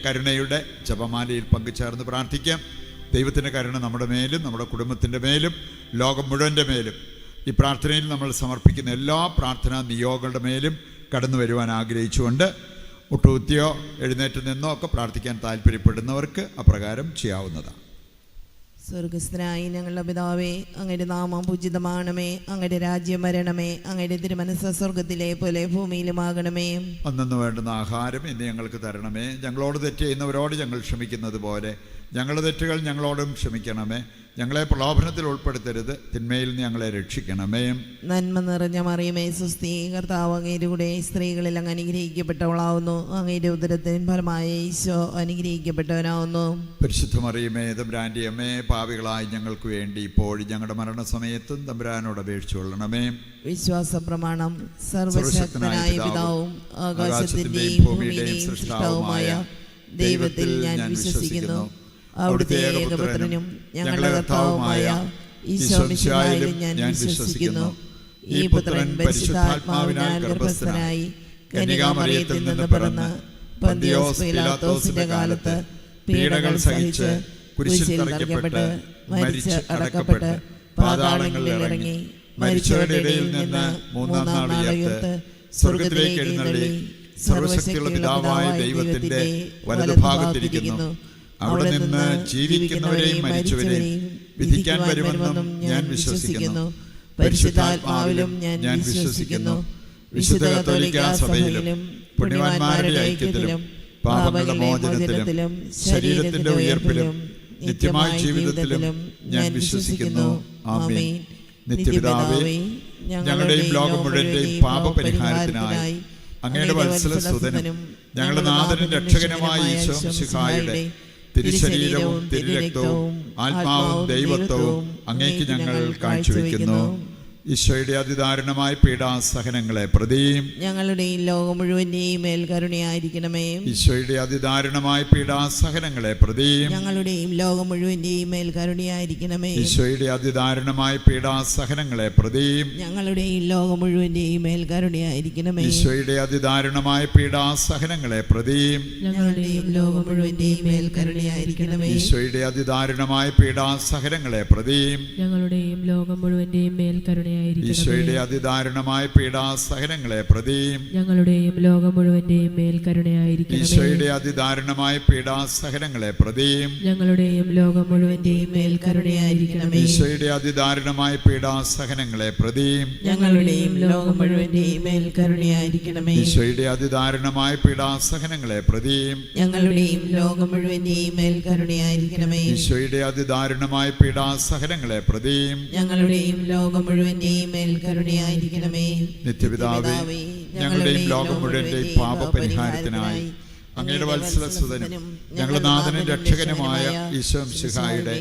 കരുണയുടെ ജപമാലയിൽ പങ്കുചേർന്ന് പ്രാർത്ഥിക്കാം. ദൈവത്തിൻ്റെ കരുണ നമ്മുടെ മേലും നമ്മുടെ കുടുംബത്തിൻ്റെ മേലും ലോകം മുഴുവൻ്റെ മേലും ഈ പ്രാർത്ഥനയിൽ നമ്മൾ സമർപ്പിക്കുന്ന എല്ലാ പ്രാർത്ഥനാ നിയോഗങ്ങളുടെ മേലും കടന്നു വരുവാൻ ആഗ്രഹിച്ചുകൊണ്ട് മുട്ടുകുത്തിയോ എഴുന്നേറ്റ് നിന്നോ ഒക്കെ പ്രാർത്ഥിക്കാൻ താല്പര്യപ്പെടുന്നവർക്ക് അപ്രകാരം ചെയ്യാവുന്നതാണ്. സ്വർഗസ്ഥനായ ഞങ്ങളുടെ പിതാവേ, അങ്ങയുടെ നാമം പൂജിതമാണമേ, അങ്ങയുടെ രാജ്യം വരണമേ, അങ്ങയുടെ തിരുമനസ്സ് സ്വർഗത്തിലെ പോലെ ഭൂമിയിലുമാകണമേ. അന്നു വേണ്ടുന്ന ആഹാരം ഇന്ന് ഞങ്ങൾക്ക് തരണമേ. ഞങ്ങളോട് തെറ്റ് ചെയ്യുന്നവരോട് ഞങ്ങൾ ക്ഷമിക്കുന്നത് പോലെ ഞങ്ങളുടെ തെറ്റുകൾ ഞങ്ങളോടും ക്ഷമിക്കണമേ. ഞങ്ങളെ പ്രലോഭനത്തിൽ ഉൾപ്പെടുത്തരുത്, തിന്മയിൽ ഞങ്ങളെ രക്ഷിക്കണമേ. നന്മ നിറഞ്ഞ മറിയമേ, സുസ്ഥി, കർത്താവ് അങ്ങയുടെ കൂടെ സ്ത്രീകളിൽ അങ്ങ് അനുഗ്രഹിക്കപ്പെട്ടവളാവുന്നു. അങ്ങയുടെ ഉദരത്തിൻ ഫലമായ ഈശോ അനുഗ്രഹിക്കപ്പെട്ടവനാവുന്നു. പരിശുദ്ധ മറിയമേ, തമ്പുരാന്റെ അമ്മേ, പാപികളായി ഞങ്ങൾക്ക് വേണ്ടി ഇപ്പോഴും ഞങ്ങളുടെ മരണസമയത്തും തമ്പുരാനോട് അപേക്ഷിച്ചുകൊള്ളണമേ. വിശ്വാസ പ്രമാണം. സർവശക്തനായ പിതാവും ആകാശത്തിന്റെയും ഭൂമിയുടെയും സൃഷ്ടാവുമായ ദൈവത്തിൽ ഞാൻ വിശ്വസിക്കുന്നു. അവിടുത്തെ ഏകപുത്രനും ഞങ്ങളുടെ കർത്താവുമായ ഈശോ മിശിഹായിലും ഞാൻ വിശ്വസിക്കുന്നു. ഈ പുത്രൻ പരിശുദ്ധാത്മാവിനാൽ ഗർഭസ്ഥനായി കന്യകാമറിയത്തിൽ നിന്ന് പിറന്ന് പന്തിയോസ് പീലാത്തോസിന്റെ കാലത്ത് പീഡകൾ സഹിച്ച് കുരിശിൽ തറയ്ക്കപ്പെട്ട് മരിച്ച് അടക്കപ്പെട്ട് പാതാളങ്ങളിൽ ഇറങ്ങി മരിച്ചവരുടെ ഇടയിൽ നിന്ന് മൂന്നാം നാൾ ഉയർത്ത് സ്വർഗ്ഗത്തിലേക്ക് എഴുന്നള്ളി സർവശക്തിയുള്ള പിതാവായ ദൈവത്തിന്റെ വലതുഭാഗത്തിരിക്കുന്നു. അവിടെ നിന്ന് ജീവിക്കുന്നവരെയും മരിച്ചവരെയും വിധിക്കാൻ വരുമെന്നും ഞാൻ വിശ്വസിക്കുന്നു. പരിശുദ്ധാത്മാവിലും ഞാൻ വിശ്വസിക്കുന്നു. വിശുദ്ധ കത്തോലിക്കാ സഭയിലും പുണ്യവാന്മാരുടെ ഐക്യത്തിലും പാപങ്ങളുടെ മോചനത്തിലും ശരീരത്തിന്റെ ഉയർപ്പിലും നിത്യമായ ജീവിതത്തിലും ഞാൻ വിശ്വസിക്കുന്നു. ആമേൻ. നിത്യപിതാവേ, ഞങ്ങളുടെയും ലോകം മുഴുവന്റെയും പാപപരിഹാരത്തിനായി അങ്ങയുടെ വത്സലസുതനും ഞങ്ങളുടെ നാഥനും രക്ഷകനുമായ ഈശോ മിശിഹായുടെ തിരുശരീരവും തിരുരക്തവും ആത്മാവും ദൈവത്വവും അങ്ങേക്ക് ഞങ്ങൾ കാഴ്ചവെക്കുന്നു. ഈശോയുടെ അതിദാരുണമായ പീഡാസഹനങ്ങളെ പ്രതിയും ഞങ്ങളുടെയും ലോകം മുഴുവന്റെയും മേൽ കരുണയായിരിക്കണമേ. ഈശോയുടെ അതിദാരുണമായ പീഡാസഹനങ്ങളെ പ്രതിയും ഞങ്ങളുടെയും ലോകം മുഴുവന്റെയും മേൽ കരുണയായിരിക്കണമേ. ഈശോയുടെ അതിദാരുണമായ പീഡാസഹനങ്ങളെ പ്രതിയും ഞങ്ങളുടെയും ലോകം മുഴുവന്റെയും മേൽ കരുണയായിരിക്കണമേ. ഈശോയുടെ അതിദാരുണമായ പീഡാസഹനങ്ങളെ പ്രതിയും ഞങ്ങളുടെയും ലോകം മുഴുവന്റെയും മേൽ കരുണയായിരിക്കണമേ. ഈശോയുടെ അതിദാരുണമായ പീഡാസഹനങ്ങളെ പ്രതിയും ഞങ്ങളുടെയും ലോകം മുഴുവന്റെയും മേൽ കരുണയായിരിക്കണമേ. ഈശോയുടെ അതിദാരുണമായ പീഡാസഹനങ്ങളെ പ്രതിയും ഞങ്ങളുടെയും ലോകം മുഴുവന്റെയും മേൽ കരുണയായിരിക്കണമേ. ഈശോയുടെ അതിദാരുണമായ പീഡാസഹനങ്ങളെ പ്രതിയും ഞങ്ങളുടെയും ലോകം മുഴുവന്റെയും മേൽ കരുണയായിരിക്കണമേ. ഈശോയുടെ അതിദാരുണമായ പീഡാസഹനങ്ങളെ പ്രതിയും ഞങ്ങളുടെയും ലോകം മുഴുവന്റെയും മേൽ കരുണയായിരിക്കണമേ. ഈശോയുടെ അതിദാരുണമായ പീഡാസഹനങ്ങളെ പ്രതിയും ഞങ്ങളുടെയും ലോകം മുഴുവന്റെയും മേൽ കരുണയായിരിക്കണമേ. ഈശോയുടെ അതിദാരുണമായ പീഡാസഹനങ്ങളെ പ്രതിയും ഞങ്ങളുടെയും ലോകം മുഴുവന്റെയും മേൽ കരുണയായിരിക്കണമേ. നിത്യപിതാവേ, ഞങ്ങളുടെയും ലോകം മുഴുവന്റെയും പാപപരിഹാരത്തിനായി അങ്ങയുടെ വത്സലസുതനും ഞങ്ങളുടെ നാഥനും രക്ഷകനുമായ ഈശോ മിശിഹായുടെ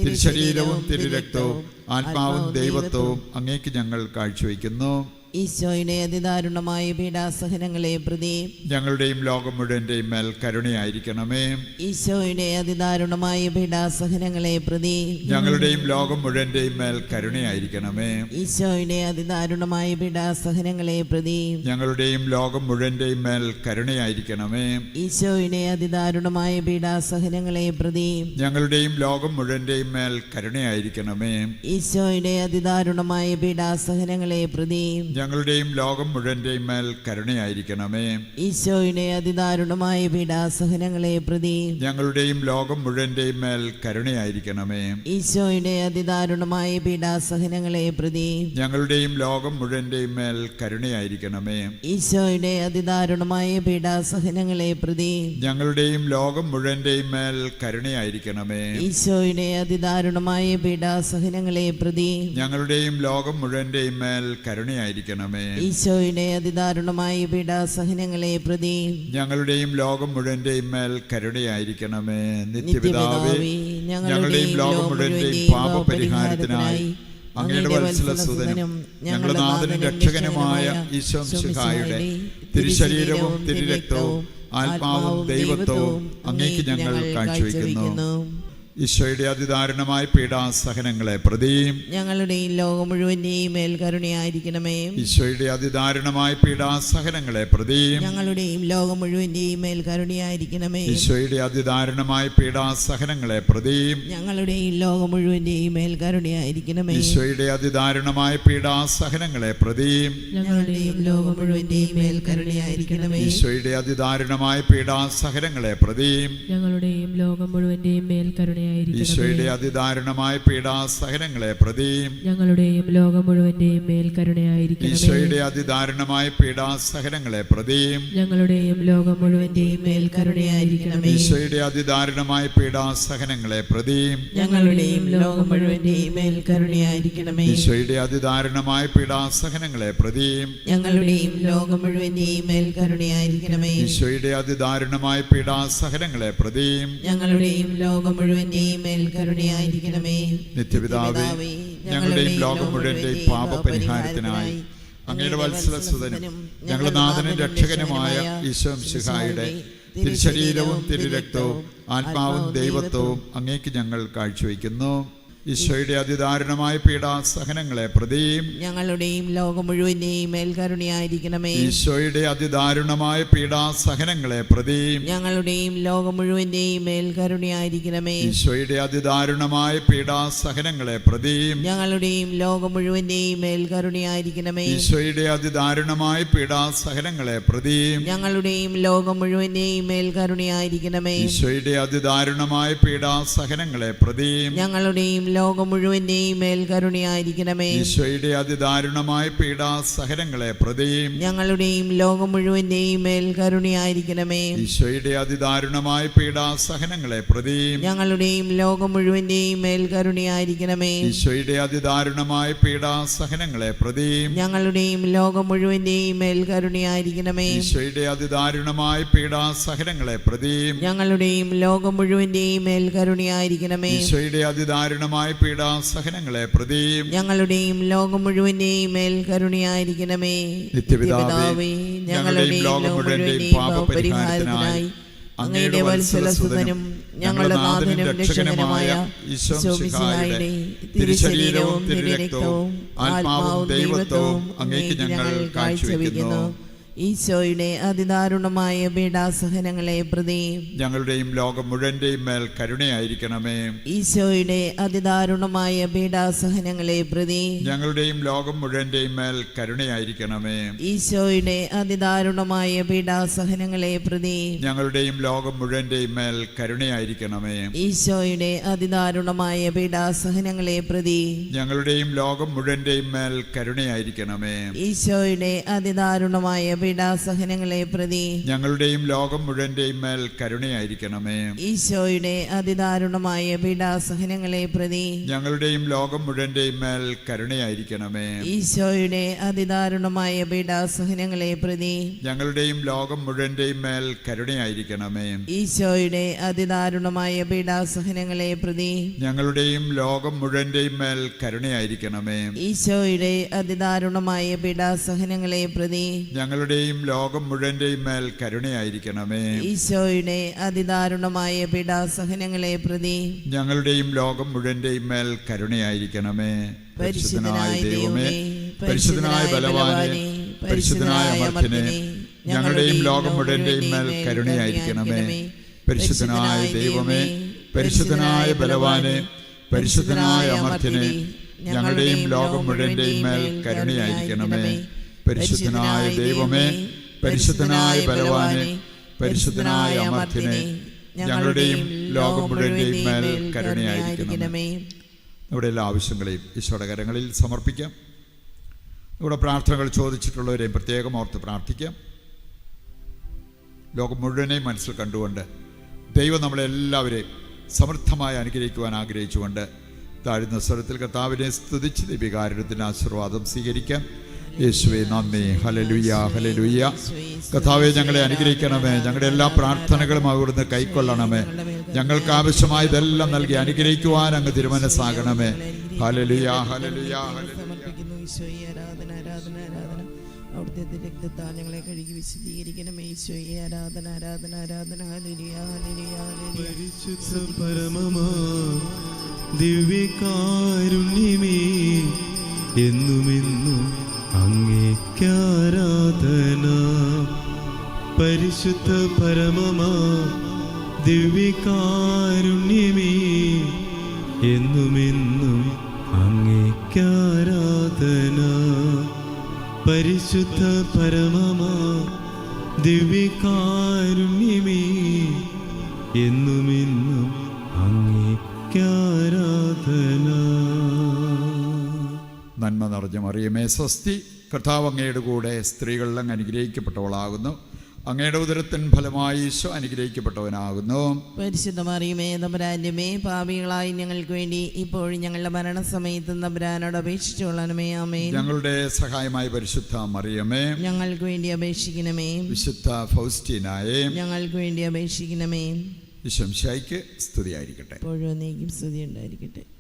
തിരുശരീരവും തിരുരക്തവും ആത്മാവും ദൈവത്വവും അങ്ങേക്ക് ഞങ്ങൾ കാഴ്ചവെക്കുന്നു. ഈശോയുടെ അതിദാരുണമായ പീഡാസഹനങ്ങളെ പ്രതി ഞങ്ങളുടെയും ലോകം മുഴുവന്റെയും മേൽ കരുണയായിരിക്കണമേ. ഈശോയുടെ അതിദാരുണമായ പീഡാസഹനങ്ങളെ പ്രതി ഞങ്ങളുടെയും ലോകം മുഴുവന്റെയും മേൽ കരുണയായിരിക്കണമേ. ഈശോയുടെ അതിദാരുണമായ പീഡാസഹനങ്ങളെ പ്രതി ഞങ്ങളുടെയും ലോകം മുഴുവന്റെയും മേൽ കരുണയായിരിക്കണമേ. ഈശോയുടെ അതിദാരുണമായ പീഡാസഹനങ്ങളെ പ്രതി ഞങ്ങളുടെയും ലോകം മുഴുവന്റെയും മേൽ കരുണയായിരിക്കണമേ. ഈശോയുടെ അതിദാരുണമായ പീഡാസഹനങ്ങളെ പ്രതി ഞങ്ങളുടെയും ലോകം മുഴുവന്റെയും മേൽ കരുണയായിരിക്കണമേ. ഈശോയുടെ അതിദാരുണമായ പീഡാസഹനങ്ങളെ പ്രതി ഞങ്ങളുടെയും ലോകം മുഴുവന്റെയും മേൽ കരുണയായിരിക്കണമേ. ഈശോയുടെ അതിദാരുണമായ പീഡാസഹനങ്ങളെ പ്രതി ഞങ്ങളുടെയും ലോകം മുഴുവന്റെയും മേൽ കരുണയായിരിക്കണമേ. ഈശോയുടെ അതിദാരുണമായ പീഡാസഹനങ്ങളെ പ്രതി ഞങ്ങളുടെയും ലോകം മുഴുവന്റെയും മേൽ കരുണയായിരിക്കണമേ. ഈശോയുടെ അതിദാരുണമായ പീഡാസഹനങ്ങളെ പ്രതി ഞങ്ങളുടെയും ലോകം മുഴുവന്റെയും മേൽ കരുണയായിരിക്കണമേ. ഈശോയുടെ അതിദാരുണമായ പീഡാസഹനങ്ങളെ പ്രതി ഞങ്ങളുടെയും ലോകം മുഴുവന്റെയും മേൽ കരുണയായിരിക്കണമേ. നിത്യപിതാവേ, ഞങ്ങളുടെയും ലോകം മുഴുവന്റെയും പാപപരിഹാരത്തിനായി അങ്ങയുടെ വത്സലസുതനും ഞങ്ങളുടെ നാഥനും രക്ഷകനുമായ ഈശോ മിശിഹായുടെ തിരുശരീരവും തിരുരക്തവും ആത്മാവും ദൈവത്വവും അങ്ങേക്ക് ഞങ്ങൾ കാഴ്ചവെക്കുന്നു. ഈശോയുടെ അതിദാരുണമായ പീഡാസഹനങ്ങളെ പ്രതിയും ഞങ്ങളുടെയും ലോകം മുഴുവന്റെയും മേൽ കരുണയായിരിക്കണമേ. ഈശോയുടെ അതിദാരുണമായ പീഡാസഹനങ്ങളെ പ്രതിയും ഞങ്ങളുടെയും ലോകം മുഴുവന്റെയും മേൽ കരുണയായിരിക്കണമേ. ഈശോയുടെ അതിദാരുണമായ പീഡാസഹനങ്ങളെ പ്രതിയും ഞങ്ങളുടെയും ലോകം മുഴുവന്റെയും മേൽ കരുണയായിരിക്കണമേ. ഈശോയുടെ അതിദാരുണമായ പീഡാസഹനങ്ങളെ പ്രതിയും ഞങ്ങളുടെയും ലോകം മുഴുവന്റെയും മേൽ കരുണയായിരിക്കണമേ. ഈശോയുടെ അതിദാരുണമായ പീഡാസഹനങ്ങളെ പ്രതിയും ഞങ്ങളുടെയും ലോകം മുഴുവന്റെയും മേൽ കരുണയായിരിക്കണമേ. ഈശോയുടെ അതിദാരുണമായ പീഡാസഹനങ്ങളെ പ്രതിയും ഞങ്ങളുടെയും ലോകം മുഴുവന്റെയും മേൽ കരുണയായിരിക്കണമേ. ഈശോയുടെ അതിദാരുണമായ പീഡാസഹനങ്ങളെ പ്രതിയും ഞങ്ങളുടെയും ലോകം മുഴുവന്റെയും മേൽ കരുണയായിരിക്കണമേ. ഈശോയുടെ അതിദാരുണമായ പീഡാസഹനങ്ങളെ പ്രതിയും ഞങ്ങളുടെയും ലോകം മുഴുവന്റെയും മേൽ കരുണയായിരിക്കണമേ. ഈശോയുടെ അതിദാരുണമായ പീഡാസഹനങ്ങളെ പ്രതിയും ഞങ്ങളുടെയും ലോകം മുഴുവന്റെയും മേൽ കരുണയായിരിക്കണമേ. ഈശോയുടെ അതിദാരുണമായ പീഡാസഹനങ്ങളെ പ്രതിയും ഞങ്ങളുടെയും ലോകം മുഴുവന്റെയും മേൽ കരുണയായിരിക്കണമേ. നിത്യപിതാവേ, ഞങ്ങളുടെയും ലോകം മുഴുവന്റെയും പാപപരിഹാരത്തിനായി അങ്ങയുടെ വത്സലസുതനും ഞങ്ങളുടെ നാഥനും രക്ഷകനുമായ ഈശോ മിശിഹായുടെ തിരുശരീരവും തിരുരക്തവും ആത്മാവും ദൈവത്വവും അങ്ങേക്ക് ഞങ്ങൾ കാഴ്ചവെക്കുന്നു. ഈശോയുടെ അതിദാരുണമായ പീഡാസഹനങ്ങളെ പ്രതിയും ഞങ്ങളുടെയും ലോകം മുഴുവന്റെയും മേൽ കരുണയായിരിക്കണമേ. ഈശോയുടെ അതിദാരുണമായ പീഡാസഹനങ്ങളെ പ്രതിയും ഞങ്ങളുടെയും ലോകം മുഴുവന്റെയും മേൽ കരുണയായിരിക്കണമേ. ഈശോയുടെ അതിദാരുണമായ പീഡാസഹനങ്ങളെ പ്രതിയും ഞങ്ങളുടെയും ലോകം മുഴുവന്റെയും മേൽ കരുണയായിരിക്കണമേ. ഈശോയുടെ അതിദാരുണമായ പീഡാസഹനങ്ങളെ പ്രതിയും ഞങ്ങളുടെയും ലോകം മുഴുവന്റെയും മേൽ കരുണയായിരിക്കണമേ. ഈശോയുടെ അതിദാരുണമായ പീഡാസഹനങ്ങളെ പ്രതിയും ഞങ്ങളുടെയും ലോകം മുഴുവന്റെയും മേൽ കരുണയായിരിക്കണമേ. ഈശോയുടെ അതിദാരുണമായ പീഡാസഹനങ്ങളെ പ്രതിയും ഞങ്ങളുടെയും ലോകം മുഴുവന്റെയും മേൽ കരുണയായിരിക്കണമേ. ഈശോയുടെ അതിദാരുണമായ പീഡാസഹനങ്ങളെ പ്രതിയും ഞങ്ങളുടെയും ലോകം മുഴുവന്റെയും മേൽ കരുണയായിരിക്കണമേ. ഈശോയുടെ അതിദാരുണമായ പീഡാസഹനങ്ങളെ പ്രതിയും ഞങ്ങളുടെയും ലോകം മുഴുവന്റെയും മേൽ കരുണയായിരിക്കണമേ. ഈശോയുടെ അതിദാരുണമായ പീഡാസഹനങ്ങളെ പ്രതിയും ഞങ്ങളുടെയും ലോകം മുഴുവന്റെയും മേൽ കരുണയായിരിക്കണമേ. ഈശോയുടെ അതിദാരുണമായ പീഡാസഹനങ്ങളെ പ്രതിയും ഞങ്ങളുടെയും ലോകം മുഴുവന്റെയും മേൽ കരുണയായിരിക്കണമേ. നിത്യപിതാവേ, ഞങ്ങളുടെയും ലോകം മുഴുവന്റെയും പാപപരിഹാരത്തിനായി അങ്ങയുടെ വത്സലസുതനും ഞങ്ങളുടെ നാഥനും രക്ഷകനുമായ ഈശോ മിശിഹായുടെ തിരുശരീരവും തിരുരക്തവും ആത്മാവും ദൈവത്വവും അങ്ങേക്ക് ഞങ്ങൾ കാഴ്ചവെക്കുന്നു. ഈശോയുടെ അതിദാരുണമായ പീഡാസഹനങ്ങളെ പ്രതി ഞങ്ങളുടെയും ലോകം മുഴുവന്റെയും മേൽ കരുണയായിരിക്കണമേ. ഈശോയുടെ അതിദാരുണമായ പീഡാസഹനങ്ങളെ പ്രതി ഞങ്ങളുടെയും ലോകം മുഴുവന്റെയും മേൽ കരുണയായിരിക്കണമേ. ഈശോയുടെ അതിദാരുണമായ പീഡാസഹനങ്ങളെ പ്രതി ഞങ്ങളുടെയും ലോകം മുഴുവന്റെയും മേൽ കരുണയായിരിക്കണമേ. ഈശോയുടെ അതിദാരുണമായ പീഡാസഹനങ്ങളെ പ്രതി ഞങ്ങളുടെയും ലോകം മുഴുവന്റെയും മേൽ കരുണയായിരിക്കണമേ. ഈശോയുടെ അതിദാരുണമായ പീഡാസഹനങ്ങളെ പ്രതി ഞങ്ങളുടെയും ലോകം മുഴുവന്റെയും മേൽ കരുണയായിരിക്കണമേ. ഈശോയുടെ അതിദാരുണമായ പീഡാസഹനങ്ങളെ പ്രതി ഞങ്ങളുടെയും ലോകം മുഴുവന്റെയും മേൽ കരുണയായിരിക്കണമേ. ഈശോയുടെ അതിദാരുണമായ പീഡാസഹനങ്ങളെ പ്രതി ഞങ്ങളുടെയും ലോകം മുഴുവന്റെയും മേൽ കരുണയായിരിക്കണമേ. ഈശോയുടെ അതിദാരുണമായ പീഡാസഹനങ്ങളെ പ്രതി ഞങ്ങളുടെയും ലോകം മുഴുവന്റെയും മേൽ കരുണയായിരിക്കണമേ. ഈശോയുടെ അതിദാരുണമായ പീഡാസഹനങ്ങളെ പ്രതി ഞങ്ങളുടെയും ലോകം മുഴുവന്റെയും മേൽ കരുണയായിരിക്കണമേ. ഈശോയുടെ അതിദാരുണമായ പീഡാസഹനങ്ങളെ പ്രതി ഞങ്ങളുടെയും ലോകം മുഴുവന്റെയും മേൽ കരുണയായിരിക്കണമേ. പരിശുദ്ധനായ ദൈവമേ, പരിശുദ്ധനായ ബലവാനെ, പരിശുദ്ധനായ അമർത്യനെ, ഞങ്ങളുടെയും ലോകം മുഴുവന്റെയും മേൽ കരുണയായിരിക്കണമേ. പരിശുദ്ധനായ ദൈവമേ, പരിശുദ്ധനായ ബലവാനെ, പരിശുദ്ധനായ അമർത്യനെ, ഞങ്ങളുടെയും ലോകം മുഴുവന്റെയും മേൽ കരുണയായിരിക്കണമേ. പരിശുദ്ധനായ ദൈവമേ, പരിശുദ്ധനായ ബലവാനെ, പരിശുദ്ധനായ അമർത്യനെ, ഞങ്ങളുടെയും ലോകം മുഴുവന്റെയും മേൽ കരുണയായിരിക്കണമേ. നമ്മുടെ എല്ലാ ആവശ്യങ്ങളെയും ഈശോയുടെ കരങ്ങളിൽ സമർപ്പിക്കാം. ഇവിടെ പ്രാർത്ഥനകൾ ചോദിച്ചിട്ടുള്ളവരെയും പ്രത്യേകം ഓർത്ത് പ്രാർത്ഥിക്കാം. ലോകം മുഴുവനെയും മനസ്സിൽ കണ്ടുകൊണ്ട് ദൈവം നമ്മളെല്ലാവരെയും സമൃദ്ധമായി അനുഗ്രഹിക്കുവാൻ ആഗ്രഹിച്ചുകൊണ്ട് താഴ്ന്ന സ്വരത്തിൽ കർത്താവിനെ സ്തുതിച്ച് ദൈവികാരുണ്യത്തിൻ്റെ ആശീർവാദം സ്വീകരിക്കാം. യേശുവേ നന്ദി, ഹല്ലേലൂയ, ഹല്ലേലൂയ. കർത്താവേ, ഞങ്ങളെ അനുഗ്രഹിക്കണമേ. ഞങ്ങളുടെ എല്ലാ പ്രാർത്ഥനകളും അവിടുന്ന് കൈക്കൊള്ളണമേ. ഞങ്ങൾക്ക് ആവശ്യമായതെല്ലാം നൽകി അനുഗ്രഹിക്കുവാൻ അങ്ങ് തിരുമനസ്സാകണമേ. ഹല്ലേലൂയ, ഹല്ലേലൂയ, സമർപ്പിക്കുന്നു ഈശോയെ. ആരാധന, ആരാധന, ആരാധന. അവിടുത്തെ രക്തത്താൽ ഞങ്ങളെ കഴുകി വിശദീകരിക്കണമേ ഈശോയെ. ആരാധന, ആരാധന, ആരാധന. Hallelujah, hallelujah, hallelujah. പരിശുദ്ധ പരമമാ ദിവ്യകാരുണ്യമേ എന്നുമെന്നും അങ്ങേക്കാരാധന. പരിശുദ്ധ പരമമാ ദിവ്യകാരുണ്യമേ എന്നുമെന്നും അങ്ങേക്കാരാധന. പരിശുദ്ധ പരമമാ ദിവ്യകാരുണ്യമേ എന്നുമെന്നും അങ്ങേക്കാരാധന. നന്മ നിറഞ്ഞ മറിയമേ സ്വസ്തി, കർത്താവ് അങ്ങയുടെ കൂടെ സ്ത്രീകളിൽ അങ്ങ് അനുഗ്രഹിക്കപ്പെട്ടവളാകുന്നു. അങ്ങയുടെ ഉദരത്തിൻ ഫലമായി ഈശോ അനുഗ്രഹിക്കപ്പെട്ടവനാകുന്നു. പരിശുദ്ധ മറിയമേ തമ്പുരാന്റെ മേ, പാപികളായി ഞങ്ങൾക്ക് വേണ്ടി ഇപ്പോഴും ഞങ്ങളുടെ മരണസമയത്ത് തമ്പുരാനോട് അപേക്ഷിച്ചുകൊള്ളണമേ. ആമേൻ. ഞങ്ങളുടെ സഹായമായ പരിശുദ്ധ മറിയമേ, ഞങ്ങൾക്ക് വേണ്ടി അപേക്ഷിക്കണമേ. വിശുദ്ധ ഫൗസ്റ്റീനായേ, ഞങ്ങൾക്ക് വേണ്ടി അപേക്ഷിക്കണമേ. ഈശോ മിശിഹായ്ക്ക് സ്തുതിയായിരിക്കട്ടെ. ഇപ്പോഴും നീക്കും സ്തുതി ഉണ്ടായിരിക്കട്ടെ.